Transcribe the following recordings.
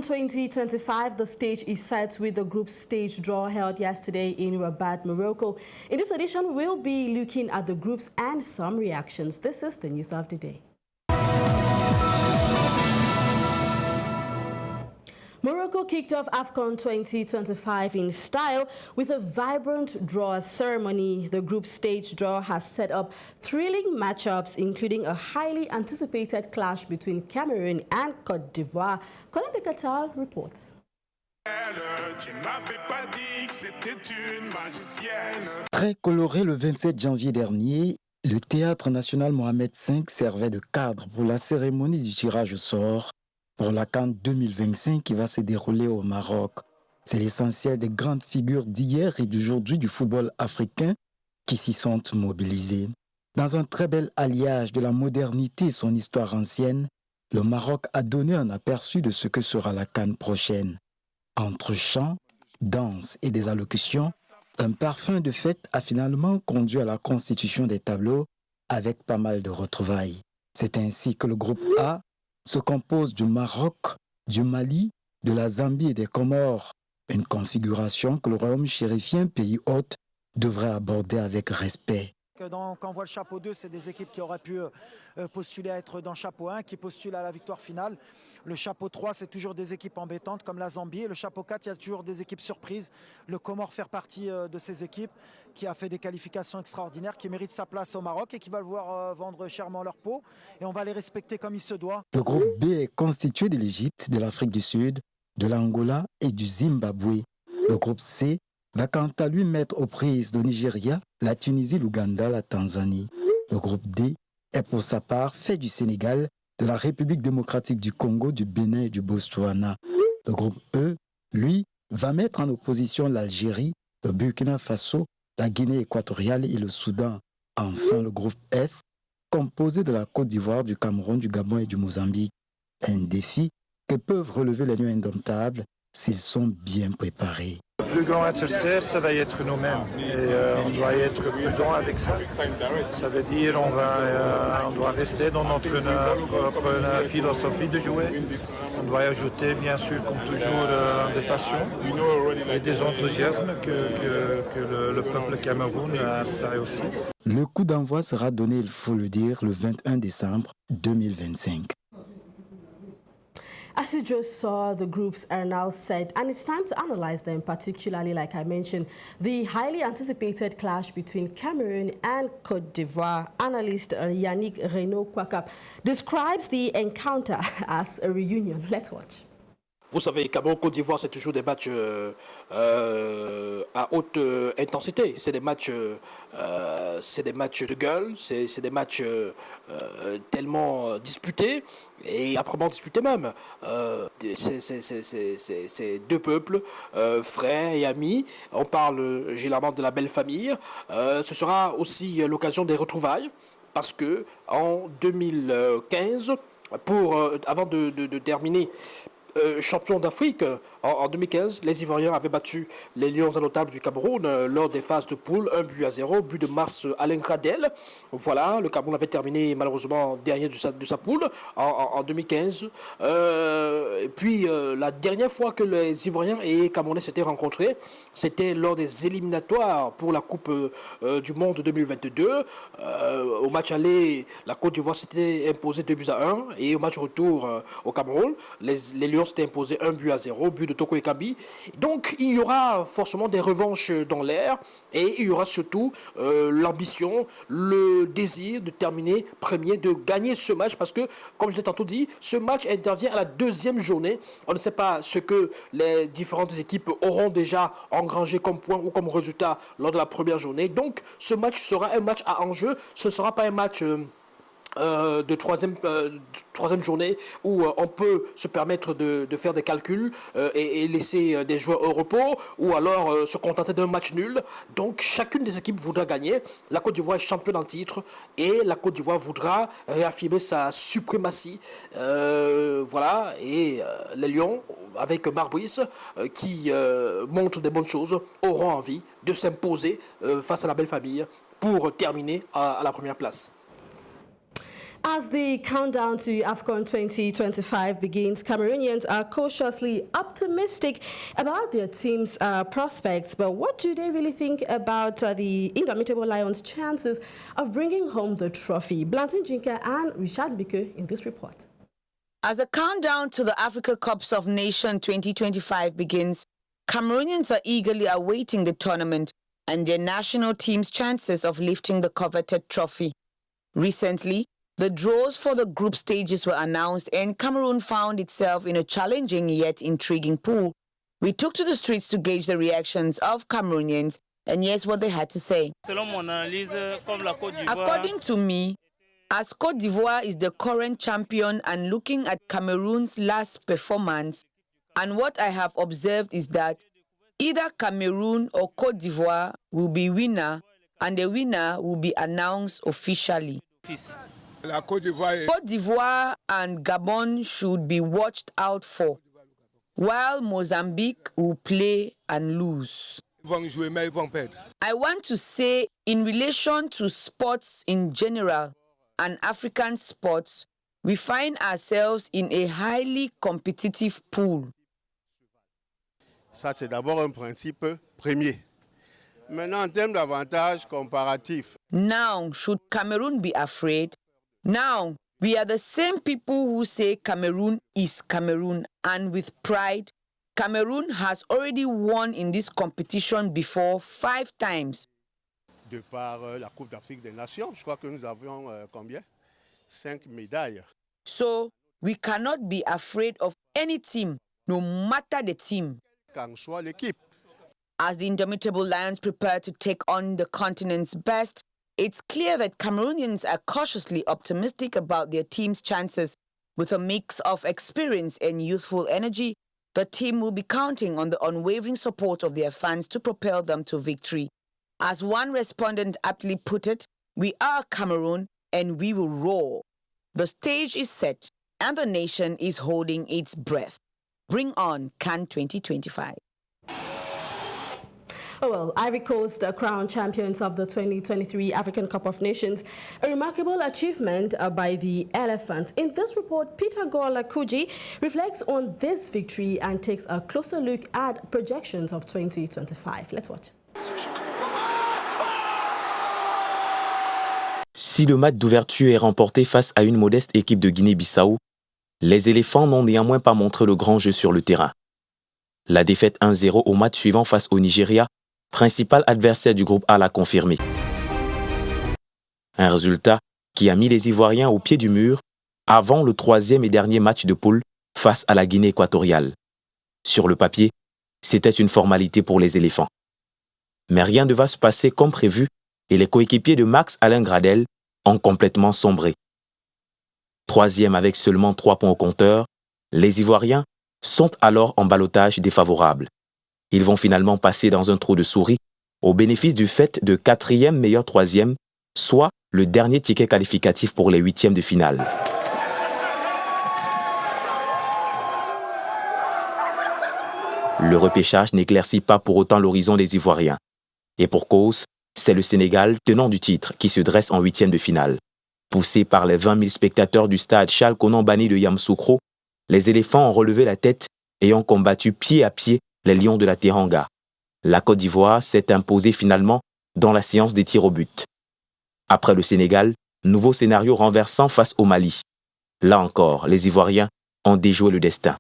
AFCON 2025, the stage is set with the group stage draw held yesterday in Rabat, Morocco. In this edition, we'll be looking at the groups and some reactions. This is the news of the day. Morocco kicked off AFCON 2025 in style with a vibrant draw ceremony. The group stage draw has set up thrilling matchups, including a highly anticipated clash between Cameroon and Côte d'Ivoire. Colin Bekatal reports. Très coloré le 27 janvier dernier, le Théâtre national Mohamed V servait de cadre pour la cérémonie du tirage au sort pour la CAN 2025 qui va se dérouler au Maroc. C'est l'essentiel des grandes figures d'hier et d'aujourd'hui du football africain qui s'y sont mobilisées. Dans un très bel alliage de la modernité et son histoire ancienne, le Maroc a donné un aperçu de ce que sera la CAN prochaine. Entre chants, danse et des allocutions, un parfum de fête a finalement conduit à la constitution des tableaux avec pas mal de retrouvailles. C'est ainsi que le groupe A se compose du Maroc, du Mali, de la Zambie et des Comores, une configuration que le royaume chérifien, pays hôte, devrait aborder avec respect. Quand on voit le chapeau 2, c'est des équipes qui auraient pu postuler à être dans le chapeau 1, qui postulent à la victoire finale. Le chapeau 3, c'est toujours des équipes embêtantes comme la Zambie. Et le chapeau 4, il y a toujours des équipes surprises. Le Comore fait partie de ces équipes qui a fait des qualifications extraordinaires, qui méritent sa place au Maroc et qui va le voir vendre chèrement leur peau. Et on va les respecter comme il se doit. Le groupe B est constitué de l'Égypte, de l'Afrique du Sud, de l'Angola et du Zimbabwe. Le groupe C va quant à lui mettre aux prises le Nigeria, la Tunisie, l'Ouganda, la Tanzanie. Le groupe D est pour sa part fait du Sénégal, de la République démocratique du Congo, du Bénin et du Botswana. Le groupe E, lui, va mettre en opposition l'Algérie, le Burkina Faso, la Guinée équatoriale et le Soudan. Enfin, le groupe F, composé de la Côte d'Ivoire, du Cameroun, du Gabon et du Mozambique. Un défi que peuvent relever les lions indomptables s'ils sont bien préparés. Le plus grand adversaire, ça va être nous-mêmes et on doit être prudent avec ça. Ça veut dire on doit rester dans notre philosophie de jouer. On doit ajouter bien sûr comme toujours des passions et des enthousiasmes que le peuple Cameroun a ça aussi. Le coup d'envoi sera donné, il faut le dire, le 21 décembre 2025. As you just saw, the groups are now set, and it's time to analyze them, particularly, like I mentioned, the highly anticipated clash between Cameroon and Côte d'Ivoire. Analyst Yannick Reynaud-Kwakap describes the encounter as a reunion. Let's watch. Vous savez, Cameroun-Côte d'Ivoire, c'est toujours des matchs à haute intensité. C'est des matchs de gueule, c'est des matchs tellement disputés et âprement disputés même. C'est deux peuples, frères et amis. On parle généralement de la belle famille. Ce sera aussi l'occasion des retrouvailles parce que en 2015, avant de terminer champion d'Afrique, en 2015, les Ivoiriens avaient battu les Lions indomptables du Cameroun lors des phases de poule, 1-0, but de Mars Alain Gradel. Voilà, le Cameroun avait terminé malheureusement dernier de sa poule en 2015. Et puis la dernière fois que les Ivoiriens et Camerounais s'étaient rencontrés, c'était lors des éliminatoires pour la Coupe du Monde 2022. Au match aller, la Côte d'Ivoire s'était imposée 2-1 et au match retour au Cameroun, les Lions s'étaient imposés 1-0, but de Toko Ekambi. Donc il y aura forcément des revanches dans l'air et il y aura surtout l'ambition, le désir de terminer premier, de gagner ce match parce que, comme je l'ai tantôt dit, ce match intervient à la deuxième journée. On ne sait pas ce que les différentes équipes auront déjà engrangé comme point ou comme résultat lors de la première journée. Donc ce match sera un match à enjeu, ce ne sera pas un match de troisième journée où on peut se permettre de faire des calculs et laisser des joueurs au repos ou alors se contenter d'un match nul. Donc chacune des équipes voudra gagner. La Côte d'Ivoire est championne en titre et la Côte d'Ivoire voudra réaffirmer sa suprématie. Voilà, et les Lions avec Marbrice qui montre des bonnes choses auront envie de s'imposer face à la belle famille pour terminer à la première place. As the countdown to AFCON 2025 begins, Cameroonians are cautiously optimistic about their team's prospects. But what do they really think about the Indomitable Lions' chances of bringing home the trophy? Blanton Jinka and Richard Bike in this report. As the countdown to the Africa Cups of Nations 2025 begins, Cameroonians are eagerly awaiting the tournament and their national team's chances of lifting the coveted trophy. Recently, the draws for the group stages were announced and Cameroon found itself in a challenging yet intriguing pool. We took to the streets to gauge the reactions of Cameroonians, and here's what they had to say. According to me, as Côte d'Ivoire is the current champion and looking at Cameroon's last performance, and what I have observed is that either Cameroon or Côte d'Ivoire will be winner, and the winner will be announced officially. Côte d'Ivoire and Gabon should be watched out for, while Mozambique will play and lose. I want to say, in relation to sports in general and African sports, we find ourselves in a highly competitive pool. Ça, c'est d'abord un principe premier. Maintenant, en termes d'avantages comparatifs. Now, should Cameroon be afraid? Now, we are the same people who say Cameroon is Cameroon, and with pride, Cameroon has already won in this competition before 5 times. De par la Coupe d'Afrique des Nations, je crois que nous avions combien? 5 médailles. So, we cannot be afraid of any team, no matter the team. Qu'en soit l'équipe. As the Indomitable Lions prepare to take on the continent's best, it's clear that Cameroonians are cautiously optimistic about their team's chances. With a mix of experience and youthful energy, the team will be counting on the unwavering support of their fans to propel them to victory. As one respondent aptly put it, we are Cameroon and we will roar. The stage is set and the nation is holding its breath. Bring on CAN 2025. Oh well, Ivory Coast, the crown champions of the 2023 African Cup of Nations, a remarkable achievement by the Elephants. In this report, Peter Gola Kuji reflects on this victory and takes a closer look at projections of 2025. Let's watch. Si le match d'ouverture est remporté face à une modeste équipe de Guinée-Bissau, les éléphants n'ont néanmoins pas montré le grand jeu sur le terrain. La défaite 1-0 au match suivant face au Nigeria, principal adversaire du groupe A, l'a confirmé. Un résultat qui a mis les Ivoiriens au pied du mur avant le 3e et dernier match de poule face à la Guinée équatoriale. Sur le papier, c'était une formalité pour les éléphants. Mais rien ne va se passer comme prévu et les coéquipiers de Max Alain Gradel ont complètement sombré. 3e avec seulement 3 points au compteur, les Ivoiriens sont alors en ballottage défavorable. Ils vont finalement passer dans un trou de souris au bénéfice du fait de 4e meilleur 3e, soit le dernier ticket qualificatif pour les 8e de finale. Le repêchage n'éclaircit pas pour autant l'horizon des Ivoiriens. Et pour cause, c'est le Sénégal, tenant du titre, qui se dresse en 8e de finale. Poussés par les 20 000 spectateurs du stade Charles Konan Banny de Yamoussoukro, les éléphants ont relevé la tête et ont combattu pied à pied les lions de la Teranga. La Côte d'Ivoire s'est imposée finalement dans la séance des tirs au but. Après le Sénégal, nouveau scénario renversant face au Mali. Là encore, les Ivoiriens ont déjoué le destin.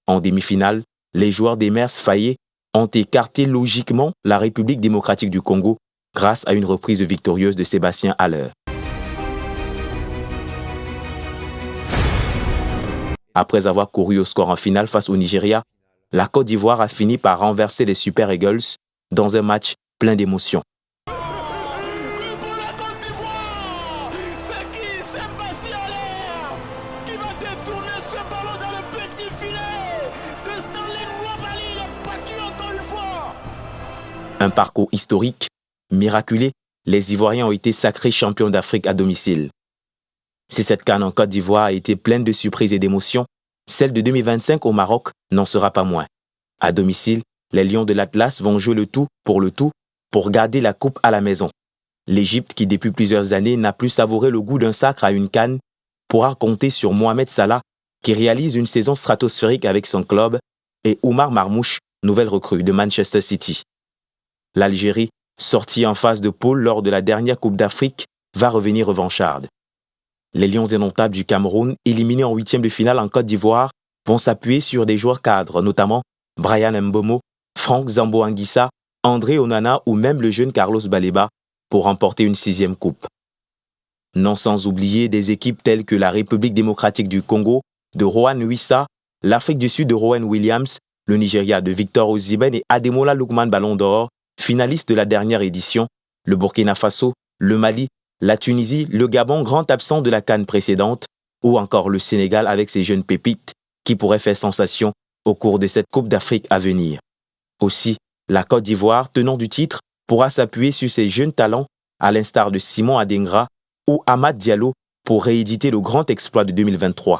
En demi-finale, les joueurs des Mers Fayet ont écarté logiquement la République démocratique du Congo grâce à une reprise victorieuse de Sébastien Haller. Après avoir couru au score en finale face au Nigeria, la Côte d'Ivoire a fini par renverser les Super Eagles dans un match plein d'émotions. Un parcours historique, miraculé, les Ivoiriens ont été sacrés champions d'Afrique à domicile. Si cette CAN en Côte d'Ivoire a été pleine de surprises et d'émotions, celle de 2025 au Maroc n'en sera pas moins. À domicile, les Lions de l'Atlas vont jouer le tout pour garder la coupe à la maison. L'Égypte, qui depuis plusieurs années n'a plus savouré le goût d'un sacre à une CAN, pourra compter sur Mohamed Salah, qui réalise une saison stratosphérique avec son club, et Oumar Marmouche, nouvelle recrue de Manchester City. L'Algérie, sortie en phase de poule lors de la dernière Coupe d'Afrique, va revenir revancharde. Les Lions indomptables du Cameroun, éliminés en huitième de finale en Côte d'Ivoire, vont s'appuyer sur des joueurs cadres, notamment Brian Mbomo, Franck Zambo-Anguissa, André Onana ou même le jeune Carlos Baleba pour remporter une 6e coupe. Non sans oublier des équipes telles que la République démocratique du Congo, de Rohan Wissa, l'Afrique du Sud de Rowan Williams, le Nigeria de Victor Osimhen et Ademola Lookman Ballon d'Or, finalistes de la dernière édition, le Burkina Faso, le Mali, la Tunisie, le Gabon, grand absent de la CAN précédente, ou encore le Sénégal avec ses jeunes pépites qui pourraient faire sensation au cours de cette Coupe d'Afrique à venir. Aussi, la Côte d'Ivoire, tenant du titre, pourra s'appuyer sur ses jeunes talents, à l'instar de Simon Adingra ou Amad Diallo, pour rééditer le grand exploit de 2023.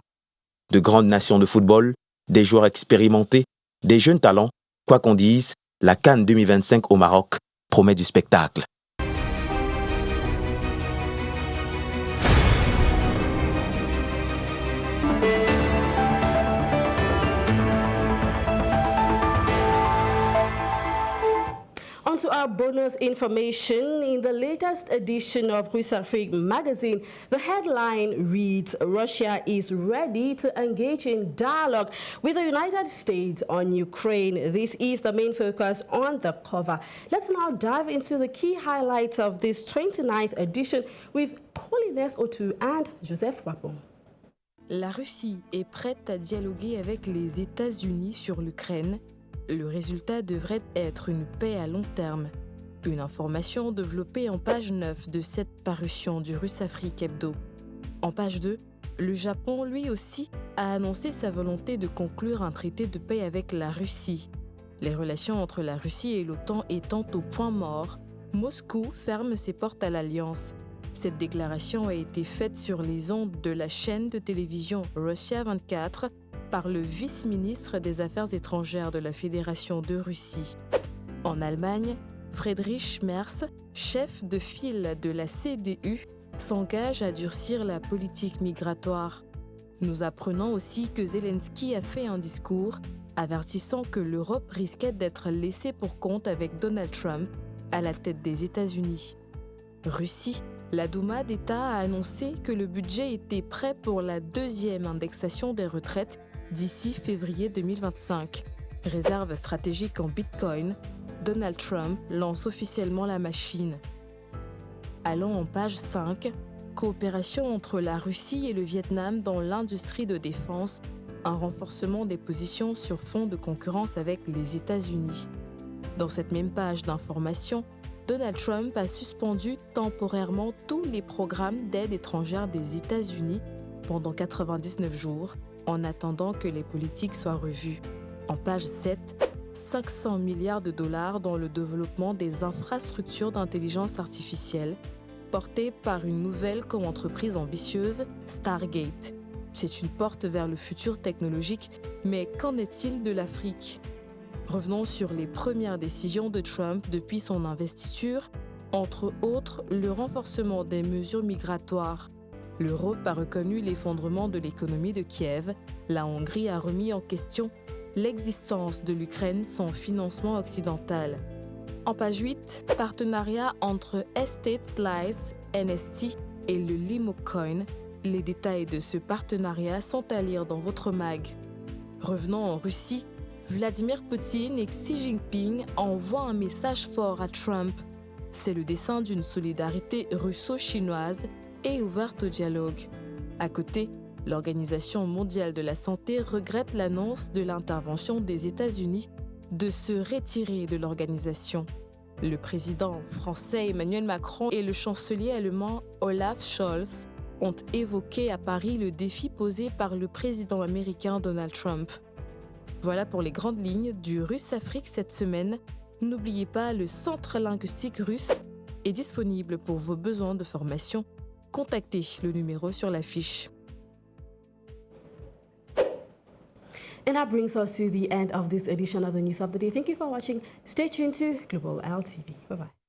De grandes nations de football, des joueurs expérimentés, des jeunes talents, quoi qu'on dise, la CAN 2025 au Maroc promet du spectacle. On to our bonus information. In the latest edition of Rusafrique magazine, the headline reads, Russia is ready to engage in dialogue with the United States on Ukraine. This is the main focus on the cover. Let's now dive into the key highlights of this 29th edition with Paulines Otu and Joseph Wapon. La Russie est prête à dialoguer avec les États-Unis sur l'Ukraine. Le résultat devrait être une paix à long terme. Une information développée en page 9 de cette parution du Rusafrique Hebdo. En page 2, le Japon, lui aussi, a annoncé sa volonté de conclure un traité de paix avec la Russie. Les relations entre la Russie et l'OTAN étant au point mort, Moscou ferme ses portes à l'alliance. Cette déclaration a été faite sur les ondes de la chaîne de télévision Russia 24 par le vice-ministre des Affaires étrangères de la Fédération de Russie. En Allemagne, Friedrich Merz, chef de file de la CDU, s'engage à durcir la politique migratoire. Nous apprenons aussi que Zelensky a fait un discours avertissant que l'Europe risquait d'être laissée pour compte avec Donald Trump à la tête des États-Unis. Russie, la Douma d'État a annoncé que le budget était prêt pour la 2e indexation des retraites d'ici février 2025. Réserve stratégique en Bitcoin, Donald Trump lance officiellement la machine. Allons en page 5, coopération entre la Russie et le Vietnam dans l'industrie de défense, un renforcement des positions sur fond de concurrence avec les États-Unis. Dans cette même page d'information, Donald Trump a suspendu temporairement tous les programmes d'aide étrangère des États-Unis pendant 99 jours, en attendant que les politiques soient revues. En page 7, 500 milliards de dollars dans le développement des infrastructures d'intelligence artificielle, portées par une nouvelle co-entreprise ambitieuse, Stargate. C'est une porte vers le futur technologique, mais qu'en est-il de l'Afrique ? Revenons sur les premières décisions de Trump depuis son investiture, entre autres le renforcement des mesures migratoires. L'Europe a reconnu l'effondrement de l'économie de Kiev. La Hongrie a remis en question l'existence de l'Ukraine sans financement occidental. En page 8, partenariat entre Estate Slice, NST et le Limocoin. Les détails de ce partenariat sont à lire dans votre mag. Revenons en Russie. Vladimir Poutine et Xi Jinping envoient un message fort à Trump. C'est le dessein d'une solidarité russo-chinoise et ouverte au dialogue. À côté, l'Organisation mondiale de la santé regrette l'annonce de l'intervention des États-Unis de se retirer de l'organisation. Le président français Emmanuel Macron et le chancelier allemand Olaf Scholz ont évoqué à Paris le défi posé par le président américain Donald Trump. Voilà pour les grandes lignes du Rusafrique cette semaine. N'oubliez pas, le Centre linguistique russe est disponible pour vos besoins de formation. Contactez le numéro sur l'affiche. And that brings us to the end of this edition of the News of the Day. Thank you for watching. Stay tuned to Global LTV. Bye-bye.